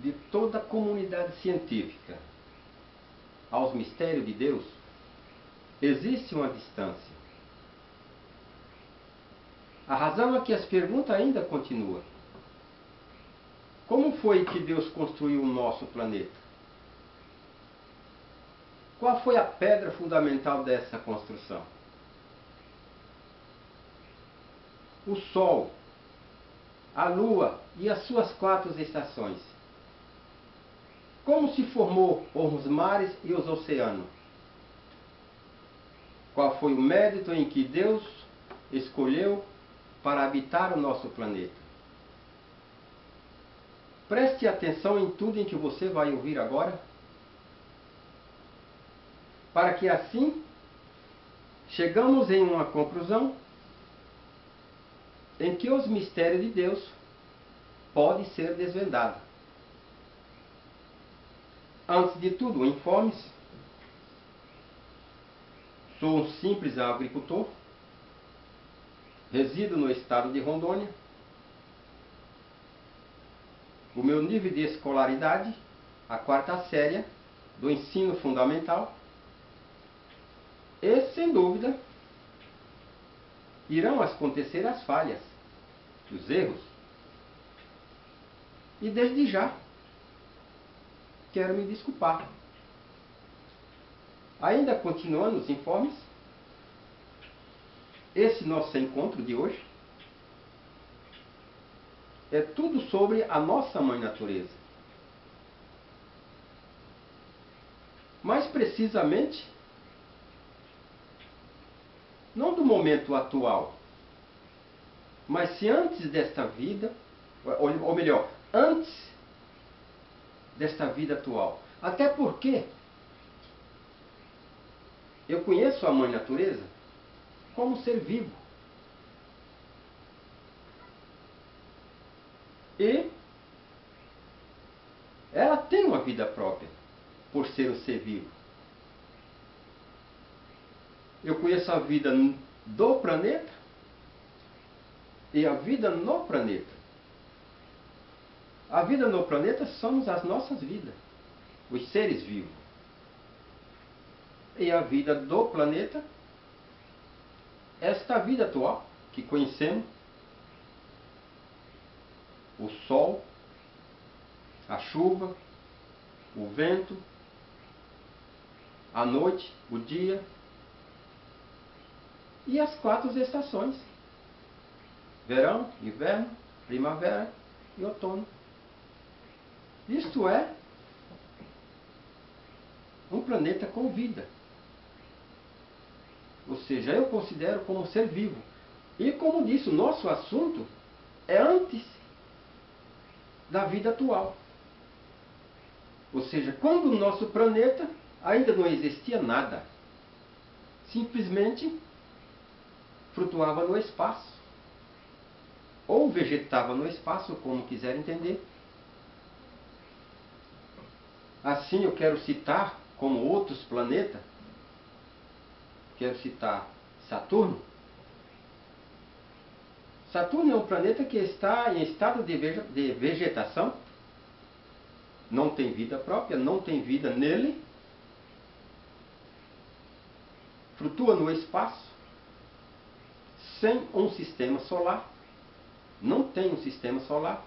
de toda a comunidade científica aos mistérios de Deus, existe uma distância. A razão é que as perguntas ainda continuam. Como foi que Deus construiu o nosso planeta? Qual foi a pedra fundamental dessa construção? O Sol, a Lua e as suas 4 estações. Como se formou os mares e os oceanos? Qual foi o mérito em que Deus escolheu para habitar o nosso planeta? Preste atenção em tudo em que você vai ouvir agora, para que assim chegamos em uma conclusão em que os mistérios de Deus podem ser desvendados. Antes de tudo, informe-se. Sou um simples agricultor, resido no estado de Rondônia. O meu nível de escolaridade, a 4ª série do ensino fundamental. E, sem dúvida, irão acontecer as falhas, os erros. E desde já, quero me desculpar. Ainda continuando os informes, esse nosso encontro de hoje é tudo sobre a nossa Mãe Natureza. Mais precisamente, não do momento atual, mas se antes desta vida, ou melhor, antes desta vida atual. Até porque eu conheço a Mãe Natureza como ser vivo. E ela tem uma vida própria, por ser um ser vivo. Eu conheço a vida do planeta e a vida no planeta. A vida no planeta somos as nossas vidas, os seres vivos. E a vida do planeta, esta vida atual que conhecemos, o sol, a chuva, o vento, a noite, o dia e as 4 estações: verão, inverno, primavera e outono. Isto é um planeta com vida. Ou seja, eu considero como ser vivo. E como disse, o nosso assunto é antes da vida atual. Ou seja, quando o nosso planeta ainda não existia nada. Simplesmente flutuava no espaço. Ou vegetava no espaço, como quiser entender. Assim eu quero citar, como outros planetas, quero citar Saturno. Saturno é um planeta que está em estado de vegetação. Não tem vida própria, não tem vida nele. Flutua no espaço, sem um sistema solar. Não tem um sistema solar.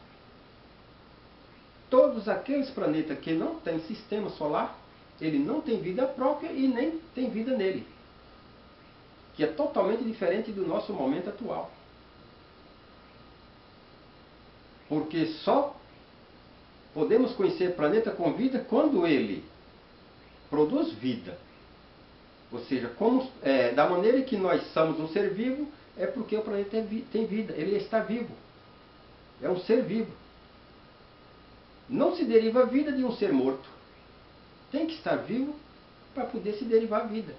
Todos aqueles planetas que não têm sistema solar, ele não tem vida própria e nem tem vida nele. Que é totalmente diferente do nosso momento atual. Porque só podemos conhecer planeta com vida quando ele produz vida. Ou seja, da maneira que nós somos um ser vivo, é porque o planeta tem vida, ele está vivo. É um ser vivo. Não se deriva a vida de um ser morto. Tem que estar vivo para poder se derivar a vida.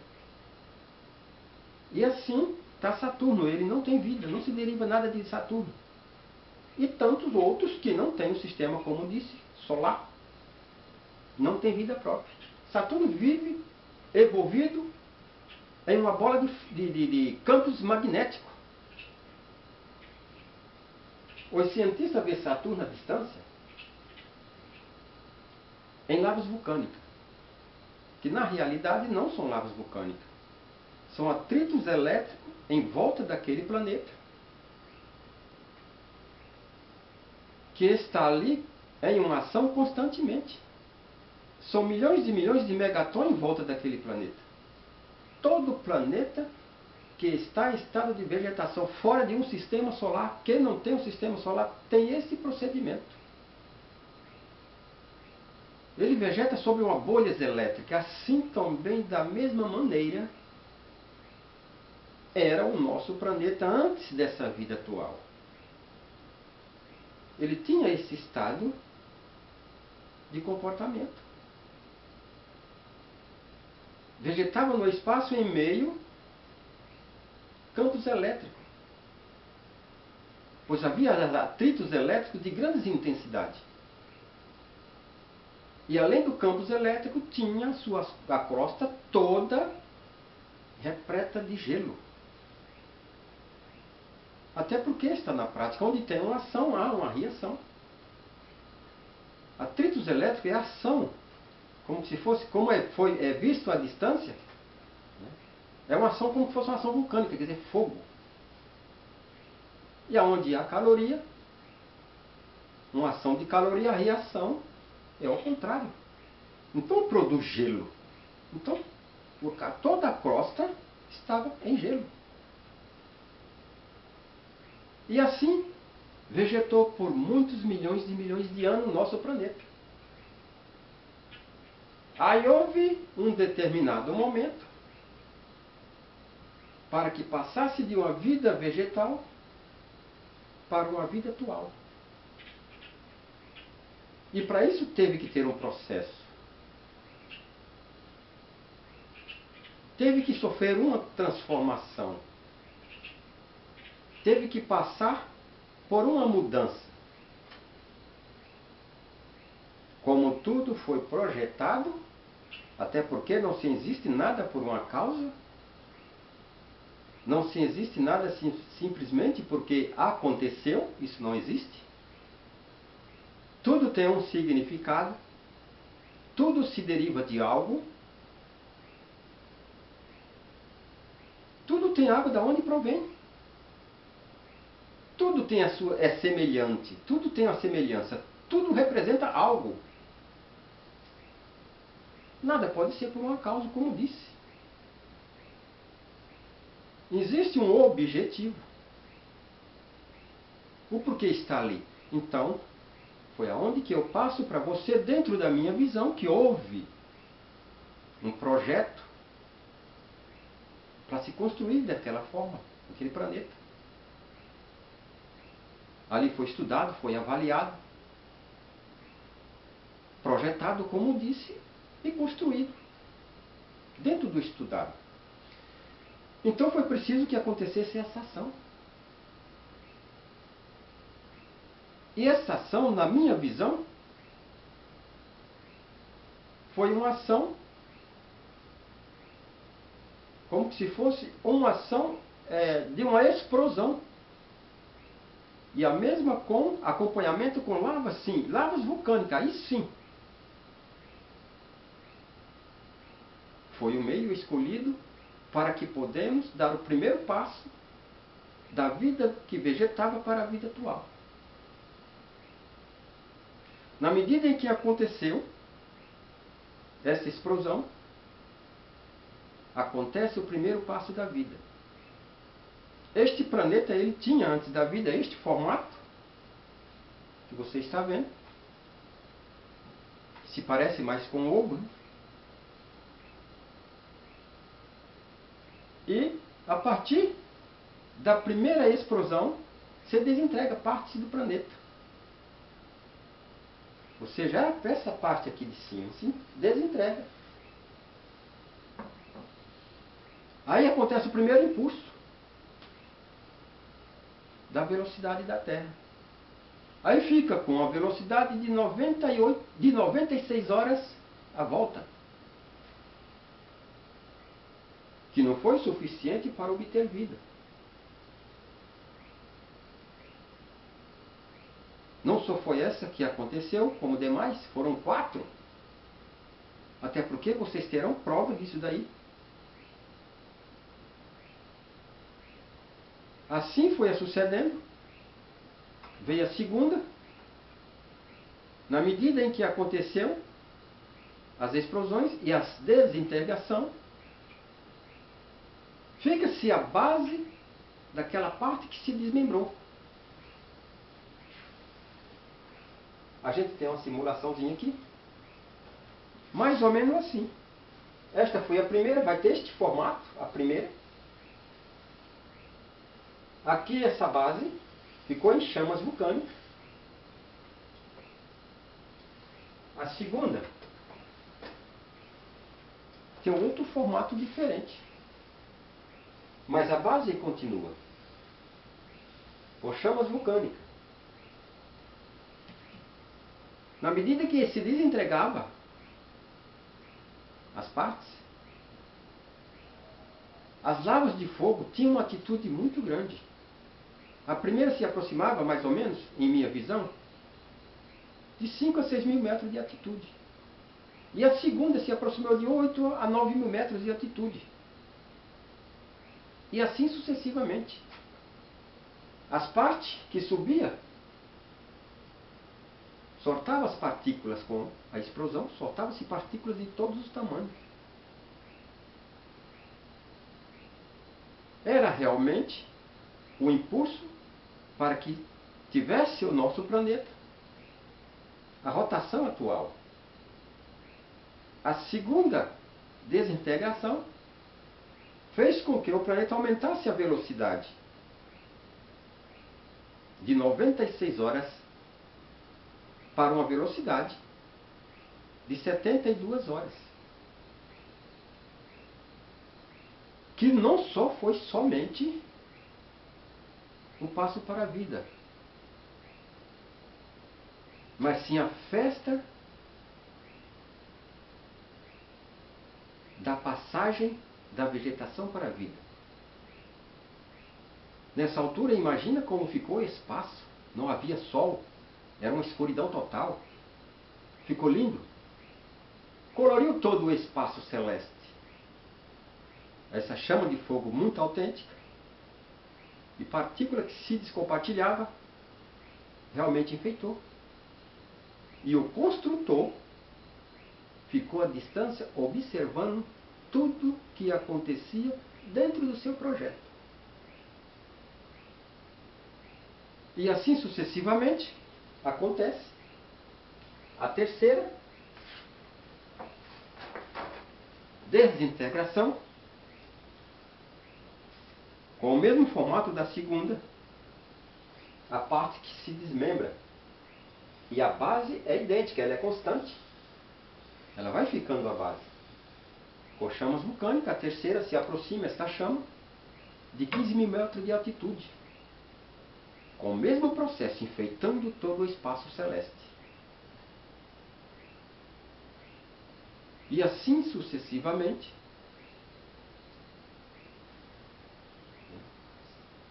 E assim está Saturno, ele não tem vida, não se deriva nada de Saturno. E tantos outros que não têm um sistema, como disse, solar. Não tem vida própria. Saturno vive envolvido em uma bola de campos magnéticos. Os cientistas veem Saturno à distância lavas vulcânicas, que na realidade não são lavas vulcânicas, são atritos elétricos em volta daquele planeta, que está ali em uma ação constantemente. São milhões de megatons em volta daquele planeta. Todo planeta que está em estado de vegetação fora de um sistema solar, que não tem um sistema solar, tem esse procedimento. Ele vegeta sobre uma bolha elétrica. Assim também, da mesma maneira, era o nosso planeta antes dessa vida atual. Ele tinha esse estado de comportamento. Vegetava no espaço em meio campos elétricos, pois havia atritos elétricos de grandes intensidades. E além do campus elétrico, tinha a crosta toda repleta de gelo. Até porque está na prática, onde tem uma ação, há uma reação. Atritos elétricos é ação, como se fosse, é visto à distância, né? É uma ação como se fosse uma ação vulcânica, quer dizer, fogo. E aonde há caloria, uma ação de caloria, a reação é ao contrário. Então produz gelo. Então toda a crosta estava em gelo. E assim vegetou por muitos milhões de anos o nosso planeta. Aí houve um determinado momento para que passasse de uma vida vegetal para uma vida atual. E para isso teve que ter um processo. Teve que sofrer uma transformação. Teve que passar por uma mudança. Como tudo foi projetado, até porque não se existe nada por uma causa, não se existe nada simplesmente porque aconteceu, isso não existe. Tudo tem um significado, tudo se deriva de algo, tudo tem algo da onde provém. Tudo tem é semelhante, tudo tem uma semelhança, tudo representa algo. Nada pode ser por uma causa, como disse. Existe um objetivo. O porquê está ali. Então, foi aonde que eu passo para você, dentro da minha visão, que houve um projeto para se construir daquela forma, aquele planeta. Ali foi estudado, foi avaliado, projetado, como disse, e construído, dentro do estudado. Então foi preciso que acontecesse essa ação. E essa ação, na minha visão, foi uma ação como se fosse uma ação de uma explosão. E a mesma com acompanhamento com lavas, sim, lavas vulcânicas, aí sim. Foi o meio escolhido para que podemos dar o primeiro passo da vida que vegetava para a vida atual. Na medida em que aconteceu essa explosão, acontece o primeiro passo da vida. Este planeta, ele tinha antes da vida este formato que você está vendo. Se parece mais com o ovo, né? E a partir da primeira explosão, se desintegra parte do planeta. Ou seja, essa parte aqui de cima se desintegra. Aí acontece o primeiro impulso da velocidade da Terra. Aí fica com a velocidade de 96 horas a volta, que não foi suficiente para obter vida. Não só foi essa que aconteceu, como demais, foram 4 Até porque vocês terão prova disso daí. Assim foi sucedendo. Veio a segunda. Na medida em que aconteceu as explosões e a desintegração, fica-se a base daquela parte que se desmembrou. A gente tem uma simulaçãozinha aqui, mais ou menos assim. Esta foi a primeira, vai ter este formato, a primeira. Aqui essa base ficou em chamas vulcânicas. A segunda tem um outro formato diferente, mas a base continua, com chamas vulcânicas. Na medida que se desentregava as partes, as lavas de fogo tinham uma atitude muito grande. A primeira se aproximava, mais ou menos, em minha visão, de 5 a 6 mil metros de altitude. E a segunda se aproximou de 8 a 9 mil metros de altitude. E assim sucessivamente. As partes que subia, soltava as partículas com a explosão, soltava-se partículas de todos os tamanhos. Era realmente o impulso para que tivesse o nosso planeta a rotação atual. A segunda desintegração fez com que o planeta aumentasse a velocidade de 96 horas para uma velocidade de 72 horas. Que não só foi somente um passo para a vida, mas sim a festa da passagem da vegetação para a vida. Nessa altura, imagina como ficou o espaço. Não havia sol, era uma escuridão total. Ficou lindo. Coloriu todo o espaço celeste. Essa chama de fogo muito autêntica e partícula que se descompartilhava realmente enfeitou. E o construtor ficou à distância observando tudo que acontecia dentro do seu projeto. E assim sucessivamente acontece. A terceira desintegração, com o mesmo formato da segunda, a parte que se desmembra. E a base é idêntica, ela é constante. Ela vai ficando a base. Com chamas vulcânicas, a terceira se aproxima, esta chama, de 15 mil metros de altitude. Com o mesmo processo, enfeitando todo o espaço celeste. E assim sucessivamente,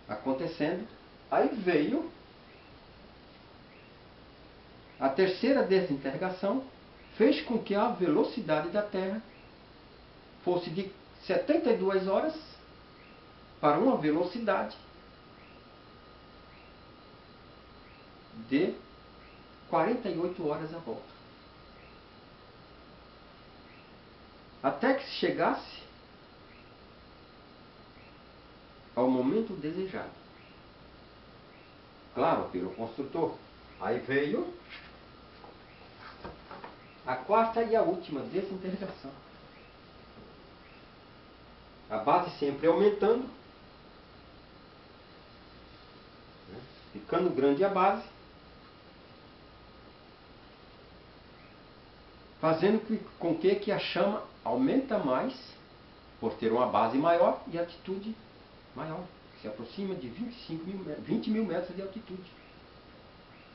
acontecendo, aí veio a terceira desintegração, fez com que a velocidade da Terra fosse de 72 horas para uma velocidade de 48 horas à volta. Até que chegasse ao momento desejado. Claro, pelo construtor. Aí veio a quarta e a última desintegração. A base sempre aumentando, né? Ficando grande a base, fazendo com que a chama aumenta mais, por ter uma base maior e altitude maior. Se aproxima de 20 mil metros de altitude.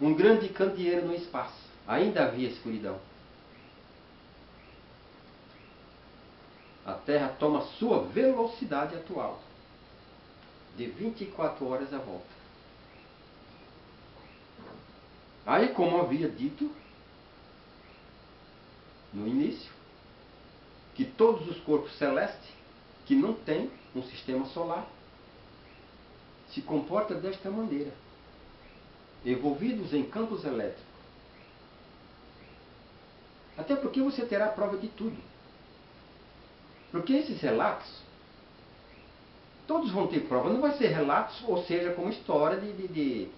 Um grande candeeiro no espaço. Ainda havia escuridão. A Terra toma sua velocidade atual, de 24 horas à volta. Aí, como havia dito no início, que todos os corpos celestes que não têm um sistema solar se comportam desta maneira, envolvidos em campos elétricos. Até porque você terá prova de tudo. Porque esses relatos, todos vão ter prova. Não vai ser relatos, ou seja, como história de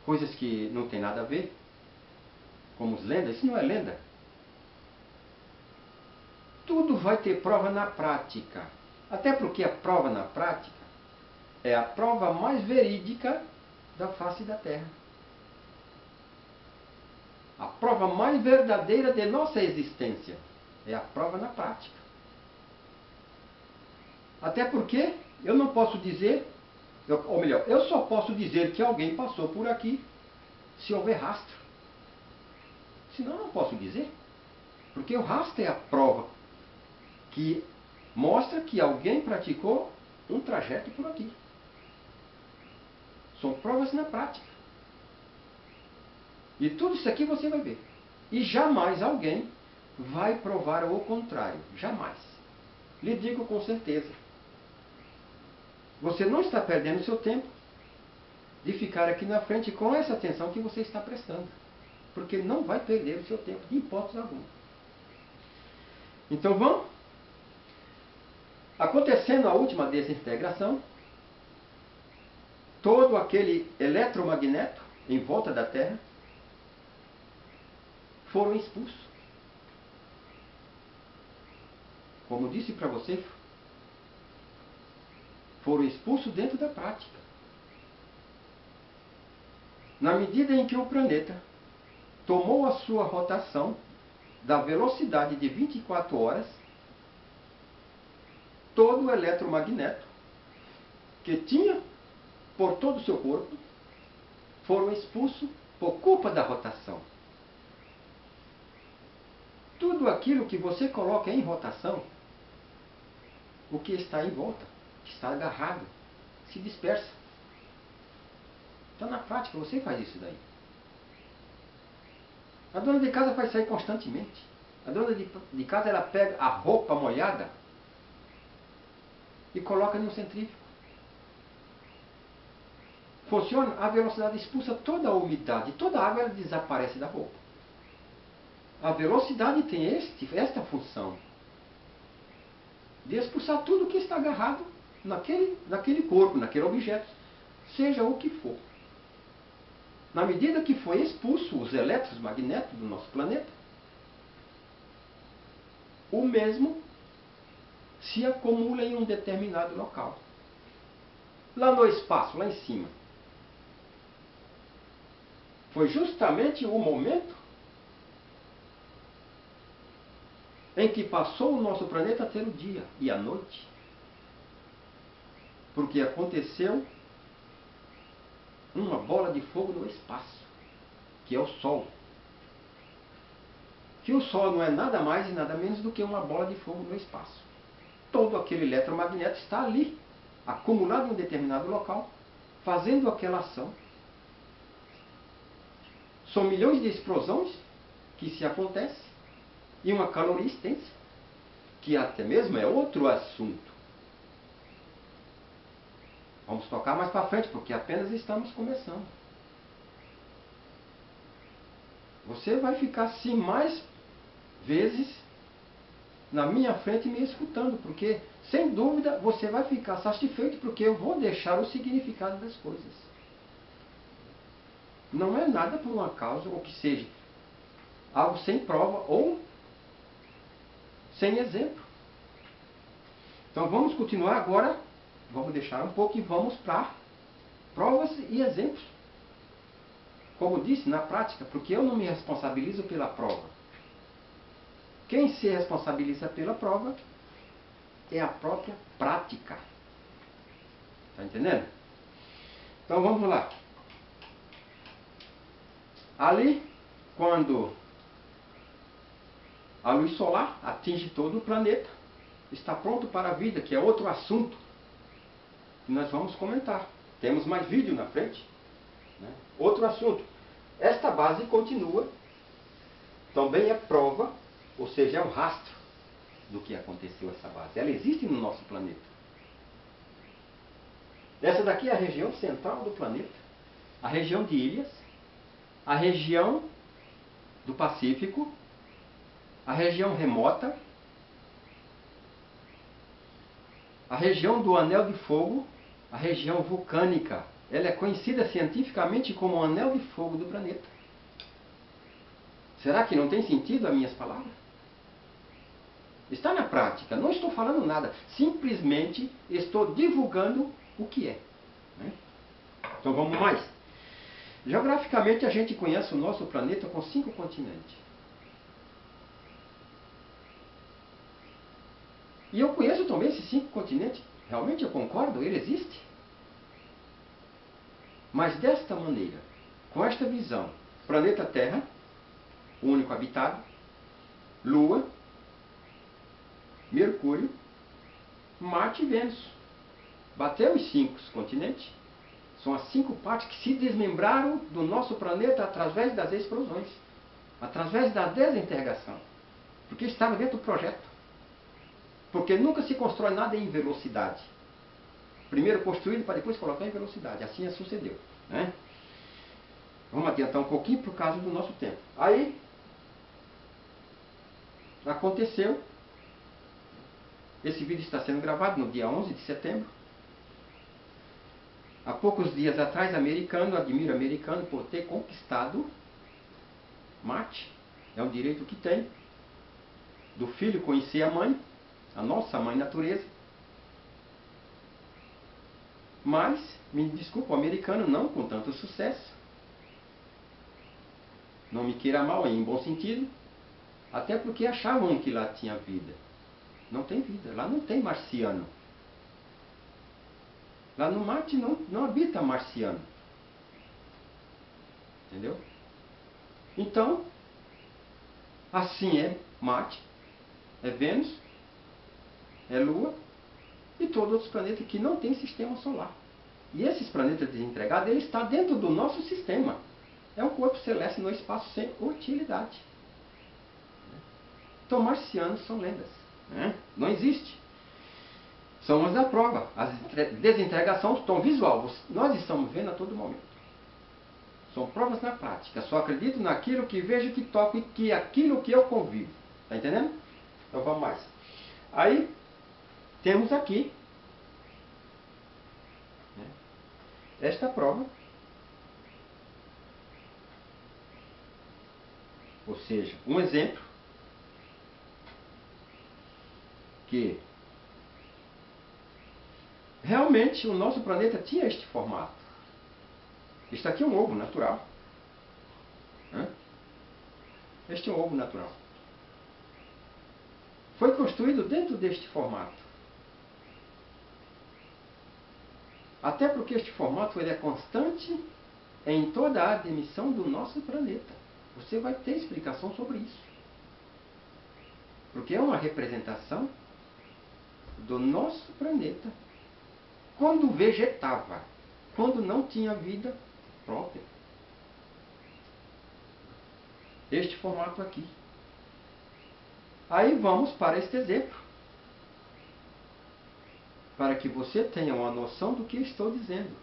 coisas que não tem nada a ver, como as lendas. Isso não é lenda. Tudo vai ter prova na prática. Até porque a prova na prática é a prova mais verídica da face da Terra. A prova mais verdadeira de nossa existência é a prova na prática. Até porque eu não posso dizer, ou melhor, eu só posso dizer que alguém passou por aqui se houver rastro. Senão eu não posso dizer. Porque o rastro é a prova que mostra que alguém praticou um trajeto por aqui. São provas na prática. E tudo isso aqui você vai ver. E jamais alguém vai provar o contrário. Jamais. Lhe digo com certeza. Você não está perdendo seu tempo de ficar aqui na frente com essa atenção que você está prestando. Porque não vai perder o seu tempo, de hipótese alguma. Então vamos. Acontecendo a última desintegração, todo aquele eletromagneto em volta da Terra foram expulsos. Como disse para você, foram expulsos dentro da prática. Na medida em que o planeta tomou a sua rotação da velocidade de 24 horas, todo o eletromagneto que tinha por todo o seu corpo foram expulsos por culpa da rotação. Tudo aquilo que você coloca em rotação, o que está em volta, que está agarrado, se dispersa. Então na prática você faz isso daí. A dona de casa vai sair constantemente. A dona de casa ela pega a roupa molhada e coloca no centrífugo. Funciona, a velocidade expulsa toda a umidade, toda a água ela desaparece da roupa. A velocidade tem esta função de expulsar tudo que está agarrado naquele corpo, naquele objeto, seja o que for. Na medida que foi expulso os eletromagnetos do nosso planeta, o mesmo se acumula em um determinado local. Lá no espaço, lá em cima. Foi justamente o momento em que passou o nosso planeta a ter o dia e a noite. Porque aconteceu uma bola de fogo no espaço, que é o Sol. Que o Sol não é nada mais e nada menos do que uma bola de fogo no espaço. Todo aquele eletromagneto está ali, acumulado em um determinado local, fazendo aquela ação. São milhões de explosões que se acontecem e uma caloria extensa, que até mesmo é outro assunto. Vamos tocar mais para frente, porque apenas estamos começando. Você vai ficar assim mais vezes na minha frente me escutando, porque sem dúvida você vai ficar satisfeito, porque eu vou deixar o significado das coisas. Não é nada por uma causa, ou que seja algo sem prova ou sem exemplo. Então vamos continuar agora, vamos deixar um pouco e vamos para provas e exemplos. Como disse, na prática, porque eu não me responsabilizo pela prova. Quem se responsabiliza pela prova é a própria prática. Está entendendo? Então vamos lá. Ali, quando a luz solar atinge todo o planeta, está pronto para a vida, que é outro assunto que nós vamos comentar. Temos mais vídeo na frente. Né? Outro assunto. Esta base continua, também é prova, ou seja, é um rastro do que aconteceu essa base. Ela existe no nosso planeta. Essa daqui é a região central do planeta. A região de ilhas. A região do Pacífico. A região remota. A região do Anel de Fogo. A região vulcânica. Ela é conhecida cientificamente como o Anel de Fogo do planeta. Será que não tem sentido as minhas palavras? Está na prática, não estou falando nada, simplesmente estou divulgando o que é. Né? Então vamos mais. Geograficamente a gente conhece o nosso planeta com 5 continentes. E eu conheço também esses 5 continentes, realmente eu concordo, ele existe. Mas desta maneira, com esta visão, planeta Terra, único habitado, Lua, Mercúrio, Marte e Vênus. Bateu os 5 continentes. São as 5 partes que se desmembraram do nosso planeta através das explosões. Através da desintegração. Porque estava dentro do projeto. Porque nunca se constrói nada em velocidade. Primeiro construído para depois colocar em velocidade. Assim sucedeu. Né? Vamos adiantar um pouquinho por causa do nosso tempo. Aí, aconteceu. Esse vídeo está sendo gravado no dia 11 de setembro. Há poucos dias atrás, admiro o americano por ter conquistado Marte. É um direito que tem. Do filho conhecer a mãe, a nossa mãe natureza. Mas, me desculpa, o americano não com tanto sucesso. Não me queira mal, em bom sentido. Até porque achavam que lá tinha vida. Não tem vida, lá não tem marciano. Lá no Marte não habita marciano. Entendeu? Então, assim é Marte, é Vênus, é Lua e todos os planetas que não têm sistema solar. E esses planetas desintegrados, ele está dentro do nosso sistema. É um corpo celeste no espaço sem utilidade. Então, marcianos são lendas. Né? Não existe. Somos a prova. As desintegrações estão visual. Nós estamos vendo a todo momento. São provas na prática. Só acredito naquilo que vejo, que toco e que aquilo que eu convivo. Está entendendo? Então vamos mais. Aí, temos aqui esta prova. Ou seja, um exemplo que realmente o nosso planeta tinha este formato. Este aqui é um ovo natural. Este é um ovo natural. Foi construído dentro deste formato. Até porque este formato ele é constante em toda a dimensão do nosso planeta. Você vai ter explicação sobre isso. Porque é uma representação do nosso planeta quando vegetava, quando não tinha vida própria. Este formato aqui. Aí vamos para este exemplo. Para que você tenha uma noção do que estou dizendo.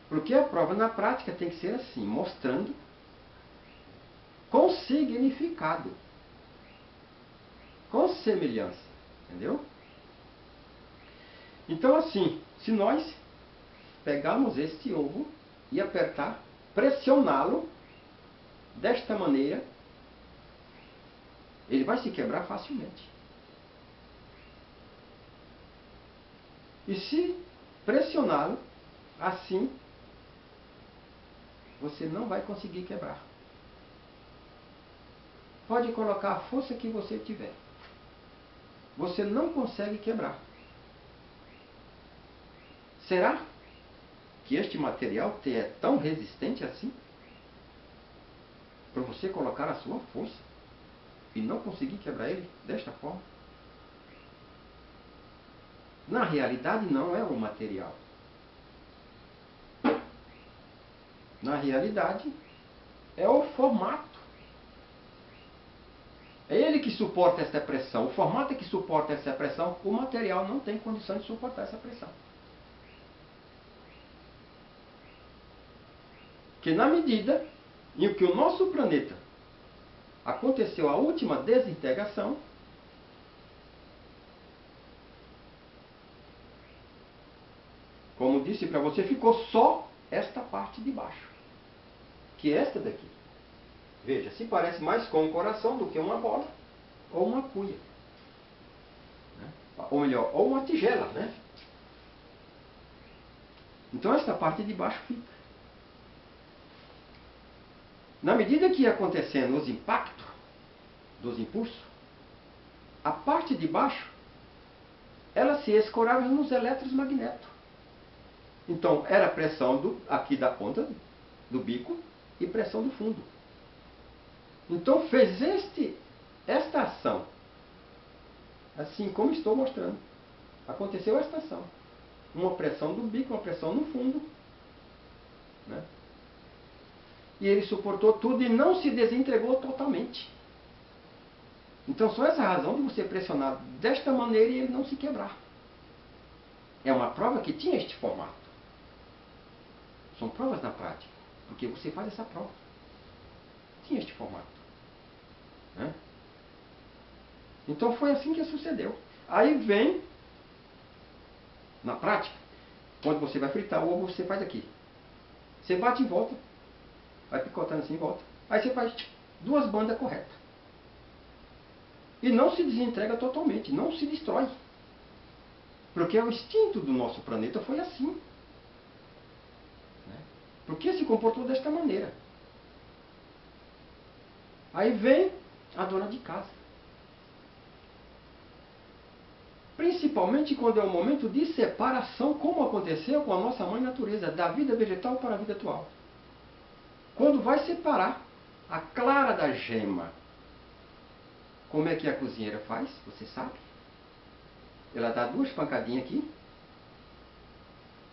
Porque a prova na prática tem que ser assim, mostrando com significado, com semelhança. Entendeu? Então assim, se nós pegarmos este ovo e apertar, pressioná-lo desta maneira, ele vai se quebrar facilmente. E se pressioná-lo assim, você não vai conseguir quebrar. Pode colocar a força que você tiver. Você não consegue quebrar. Será que este material é tão resistente assim? Para você colocar a sua força e não conseguir quebrar ele desta forma? Na realidade não é o material. Na realidade é o formato. É ele que suporta essa pressão, o formato que suporta essa pressão, o material não tem condição de suportar essa pressão. Que na medida em que o nosso planeta aconteceu a última desintegração, como disse para você, ficou só esta parte de baixo, que é esta daqui. Veja, se parece mais com um coração do que uma bola ou uma cuia, né? Ou melhor, ou uma tigela, né? Então esta parte de baixo fica. Na medida que ia acontecendo os impactos dos impulsos, a parte de baixo ela se escorava nos elétrons magnéticos. Então era a pressão aqui da ponta do bico e pressão do fundo. Então fez esta ação, assim como estou mostrando. Aconteceu esta ação. Uma pressão do bico, uma pressão no fundo, né? E ele suportou tudo e não se desentregou totalmente. Então só essa razão de você pressionar desta maneira e ele não se quebrar. É uma prova que tinha este formato. São provas na prática, porque você faz essa prova. Tinha este formato, né? Então foi assim que sucedeu. Aí vem, na prática, quando você vai fritar o ovo, você faz aqui. Você bate em volta, vai picotando assim em volta. Aí você faz duas bandas corretas. E não se desentrega totalmente, não se destrói. Porque o instinto do nosso planeta foi assim, né? Porque se comportou desta maneira. Aí vem a dona de casa. Principalmente quando é um momento de separação, como aconteceu com a nossa mãe natureza, da vida vegetal para a vida atual. Quando vai separar a clara da gema, como é que a cozinheira faz? Você sabe? Ela dá duas pancadinhas aqui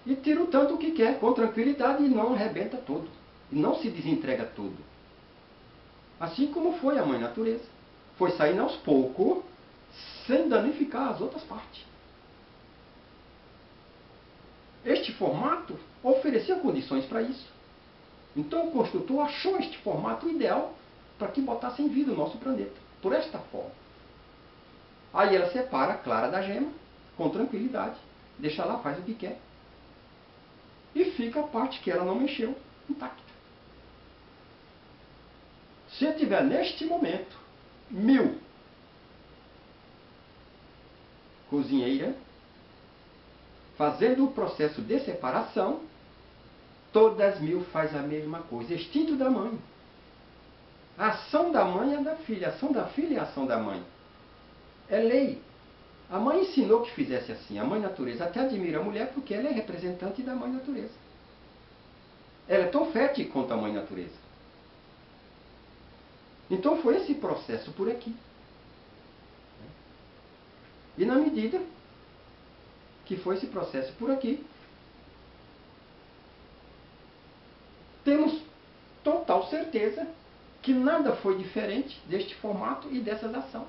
e tira o tanto que quer, com tranquilidade, e não arrebenta todo. E não se desentrega tudo. Assim como foi a mãe natureza. Foi saindo aos poucos, sem danificar as outras partes. Este formato oferecia condições para isso. Então o construtor achou este formato ideal para que botasse em vida o nosso planeta, por esta forma. Aí ela separa a clara da gema, com tranquilidade, deixa lá, faz o que quer, e fica a parte que ela não mexeu, intacta. Se eu tiver neste momento 1000 cozinheiras fazendo o processo de separação, todas 1000 faz a mesma coisa. Instinto da mãe. A ação da mãe é da filha. A ação da filha é a ação da mãe. É lei. A mãe ensinou que fizesse assim. A mãe natureza até admira a mulher porque ela é representante da mãe natureza. Ela é tão fértil quanto a mãe natureza. Então foi esse processo por aqui. E na medida que foi esse processo por aqui, temos total certeza que nada foi diferente deste formato e dessas ações.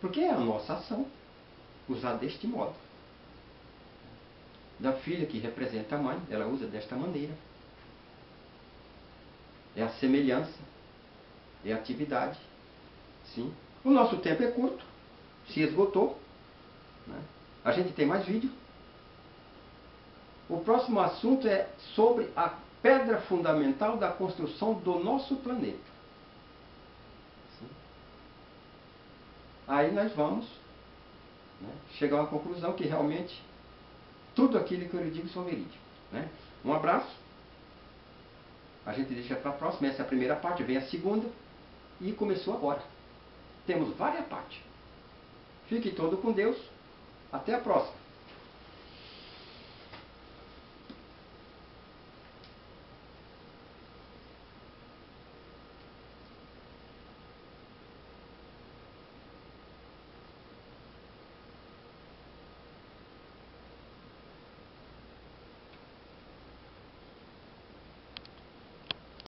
Porque é a nossa ação usar deste modo. Da filha que representa a mãe, ela usa desta maneira. É a semelhança, é a atividade. Sim. O nosso tempo é curto, se esgotou, né? A gente tem mais vídeo. O próximo assunto é sobre a pedra fundamental da construção do nosso planeta. Sim. Aí nós vamos, né, chegar a uma conclusão que realmente tudo aquilo que eu lhe digo são verídicos, né? Um abraço. A gente deixa para a próxima. Essa é a primeira parte, vem a segunda. E começou agora. Temos várias partes. Fique todo com Deus. Até a próxima.